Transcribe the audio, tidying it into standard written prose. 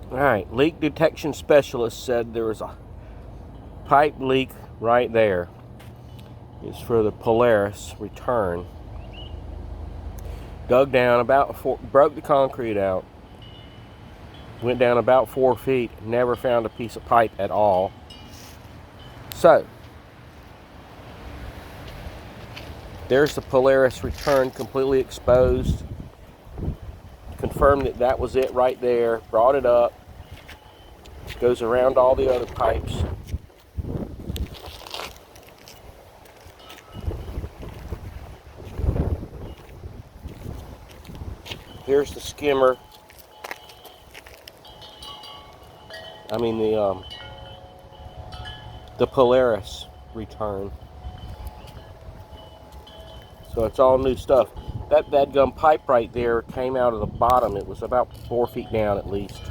Alright, leak detection specialist said there was a pipe leak right there. It's for the Polaris return. Dug down broke the concrete out. Went down about 4 feet, never found a piece of pipe at all. So, there's the Polaris return completely exposed. Confirmed that that was it right there. Brought it up. Goes around all the other pipes. Here's the skimmer. I mean the Polaris return. So it's all new stuff. That dadgum pipe right there came out of the bottom. It was about 4 feet down at least.